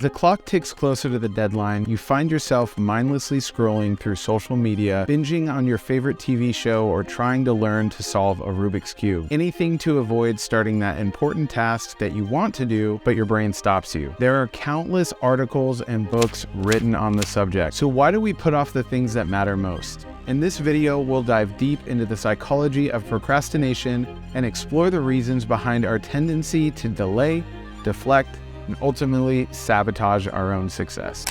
The clock ticks closer to the deadline. You find yourself mindlessly scrolling through social media, binging on your favorite TV show, or trying to learn to solve a Rubik's Cube. Anything to avoid starting that important task that you want to do, but your brain stops you. There are countless articles and books written on the subject. So why do we put off the things that matter most? In this video, we'll dive deep into the psychology of procrastination and explore the reasons behind our tendency to delay, deflect, and ultimately sabotage our own success.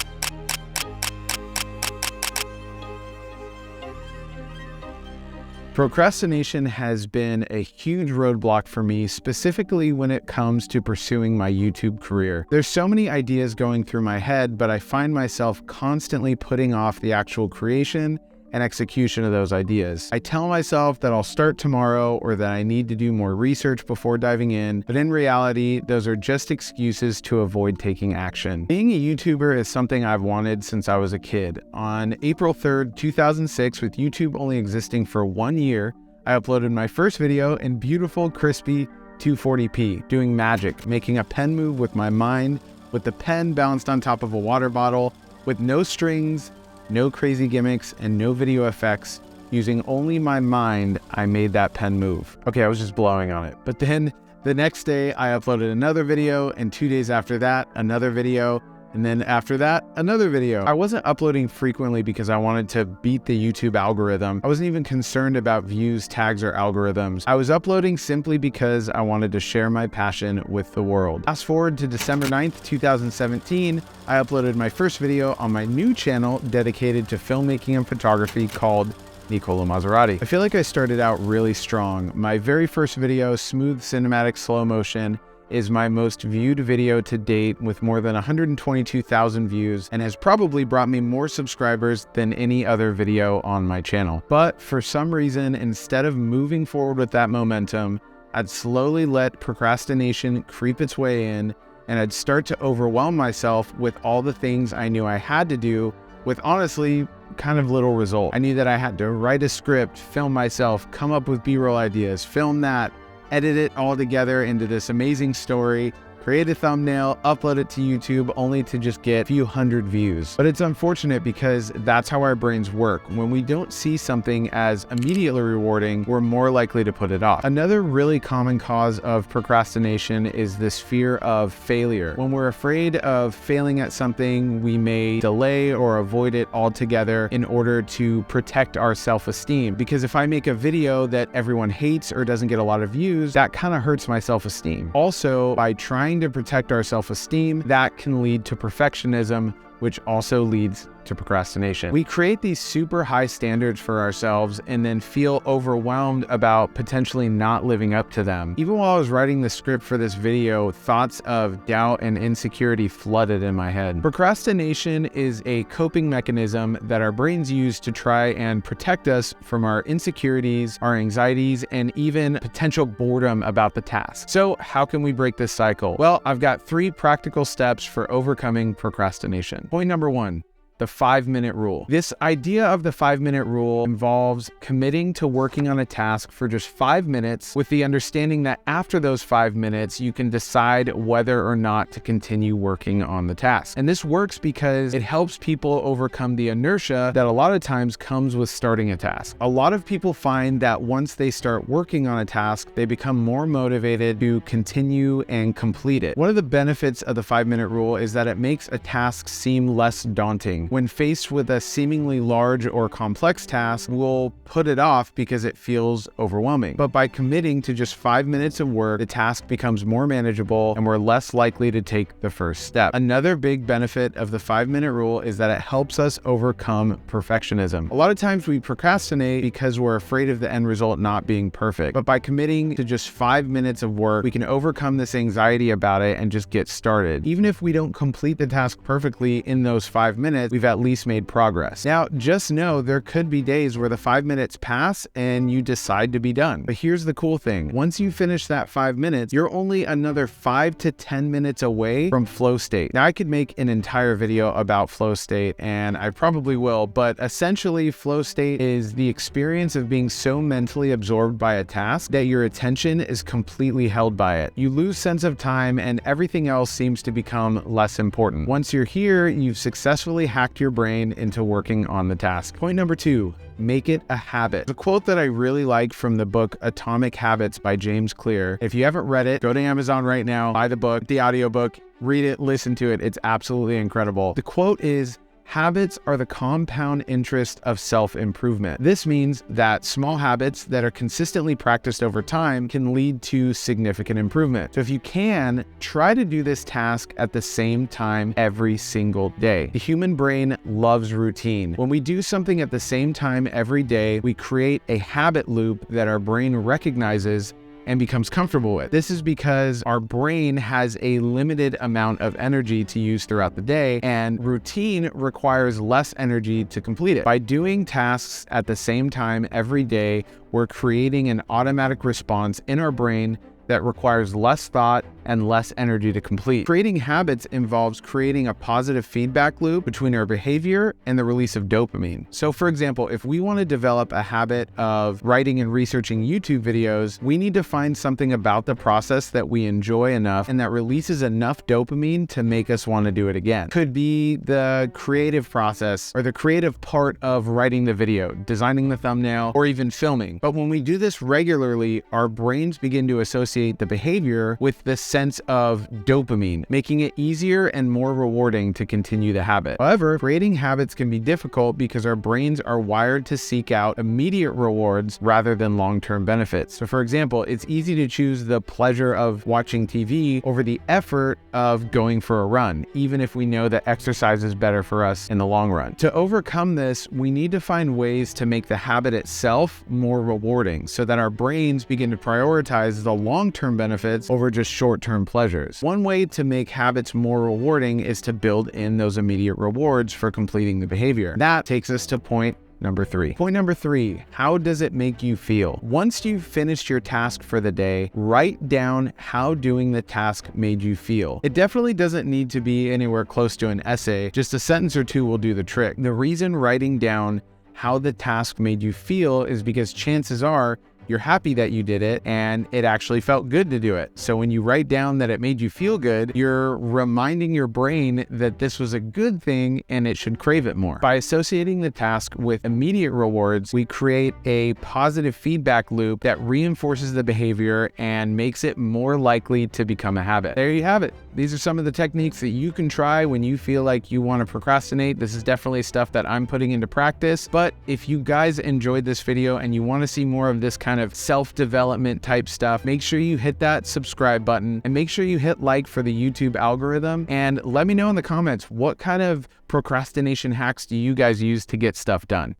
Procrastination has been a huge roadblock for me, specifically when it comes to pursuing my YouTube career. There's so many ideas going through my head, but I find myself constantly putting off the actual creation and execution of those ideas. I tell myself that I'll start tomorrow or that I need to do more research before diving in, but in reality, those are just excuses to avoid taking action. Being a YouTuber is something I've wanted since I was a kid. On April 3rd, 2006, with YouTube only existing for 1 year, I uploaded my first video in beautiful, crispy 240p, doing magic, making a pen move with my mind, with the pen balanced on top of a water bottle, with no strings, no crazy gimmicks, and no video effects. Using only my mind, I made that pen move. Okay, I was just blowing on it. But then the next day, I uploaded another video, and 2 days after that, another video, and then after that, another video. I wasn't uploading frequently because I wanted to beat the YouTube algorithm. I wasn't even concerned about views, tags, or algorithms. I was uploading simply because I wanted to share my passion with the world. Fast forward to December 9th, 2017, I uploaded my first video on my new channel dedicated to filmmaking and photography called Nicola Maserati. I feel like I started out really strong. My very first video, Smooth Cinematic Slow Motion, is my most viewed video to date with more than 122,000 views and has probably brought me more subscribers than any other video on my channel. But for some reason, instead of moving forward with that momentum, I'd slowly let procrastination creep its way in, and I'd start to overwhelm myself with all the things I knew I had to do with honestly kind of little result. I knew that I had to write a script, film myself, come up with B-roll ideas, film that, edit it all together into this amazing story, create a thumbnail, upload it to YouTube, only to just get a few hundred views. But it's unfortunate because that's how our brains work. When we don't see something as immediately rewarding, we're more likely to put it off. Another really common cause of procrastination is this fear of failure. When we're afraid of failing at something, we may delay or avoid it altogether in order to protect our self-esteem. Because if I make a video that everyone hates or doesn't get a lot of views, that kind of hurts my self-esteem. Also, by trying to protect our self-esteem, that can lead to perfectionism, which also leads to procrastination. We create these super high standards for ourselves and then feel overwhelmed about potentially not living up to them. Even while I was writing the script for this video, thoughts of doubt and insecurity flooded in my head. Procrastination is a coping mechanism that our brains use to try and protect us from our insecurities, our anxieties, and even potential boredom about the task. So how can we break this cycle? Well, I've got 3 practical steps for overcoming procrastination. Point number 1. The 5-minute rule. This idea of the 5-minute rule involves committing to working on a task for just 5 minutes with the understanding that after those 5 minutes, you can decide whether or not to continue working on the task. And this works because it helps people overcome the inertia that a lot of times comes with starting a task. A lot of people find that once they start working on a task, they become more motivated to continue and complete it. One of the benefits of the 5-minute rule is that it makes a task seem less daunting. When faced with a seemingly large or complex task, we'll put it off because it feels overwhelming. But by committing to just 5 minutes of work, the task becomes more manageable and we're less likely to take the first step. Another big benefit of the 5-minute rule is that it helps us overcome perfectionism. A lot of times we procrastinate because we're afraid of the end result not being perfect. But by committing to just 5 minutes of work, we can overcome this anxiety about it and just get started. Even if we don't complete the task perfectly in those 5 minutes, we've at least made progress. Now, just know there could be days where the 5 minutes pass and you decide to be done. But here's the cool thing. Once you finish that 5 minutes, you're only another 5 to 10 minutes away from flow state. Now, I could make an entire video about flow state, and I probably will, but essentially flow state is the experience of being so mentally absorbed by a task that your attention is completely held by it. You lose sense of time and everything else seems to become less important. Once you're here, you've successfully hacked your brain into working on the task. Point number 2. Make it a habit. The quote that I really like from the book Atomic Habits by James Clear. If you haven't read it, go to Amazon right now, buy the book, the audiobook, read it, listen to it. It's absolutely incredible. The quote is, "Habits are the compound interest of self-improvement." This means that small habits that are consistently practiced over time can lead to significant improvement. So if you can, try to do this task at the same time every single day. The human brain loves routine. When we do something at the same time every day, we create a habit loop that our brain recognizes and becomes comfortable with. This is because our brain has a limited amount of energy to use throughout the day, and routine requires less energy to complete it. By doing tasks at the same time every day, we're creating an automatic response in our brain that requires less thought and less energy to complete. Creating habits involves creating a positive feedback loop between our behavior and the release of dopamine. So for example, if we want to develop a habit of writing and researching YouTube videos, we need to find something about the process that we enjoy enough and that releases enough dopamine to make us want to do it again. Could be the creative process or the creative part of writing the video, designing the thumbnail, or even filming. But when we do this regularly, our brains begin to associate the behavior with the sense of dopamine, making it easier and more rewarding to continue the habit. However, creating habits can be difficult because our brains are wired to seek out immediate rewards rather than long-term benefits. So for example, it's easy to choose the pleasure of watching TV over the effort of going for a run, even if we know that exercise is better for us in the long run. To overcome this, we need to find ways to make the habit itself more rewarding so that our brains begin to prioritize the long-term benefits over just short-term pleasures. One way to make habits more rewarding is to build in those immediate rewards for completing the behavior. That takes us to point number 3. Point number 3, how does it make you feel? Once you've finished your task for the day, write down how doing the task made you feel. It definitely doesn't need to be anywhere close to an essay. Just a sentence or two will do the trick. The reason writing down how the task made you feel is because chances are you're happy that you did it and it actually felt good to do it. So when you write down that it made you feel good, you're reminding your brain that this was a good thing and it should crave it more. By associating the task with immediate rewards, we create a positive feedback loop that reinforces the behavior and makes it more likely to become a habit. There you have it. These are some of the techniques that you can try when you feel like you want to procrastinate. This is definitely stuff that I'm putting into practice. But if you guys enjoyed this video and you want to see more of this kind of self-development type stuff, make sure you hit that subscribe button and make sure you hit like for the YouTube algorithm, and let me know in the comments what kind of procrastination hacks do you guys use to get stuff done.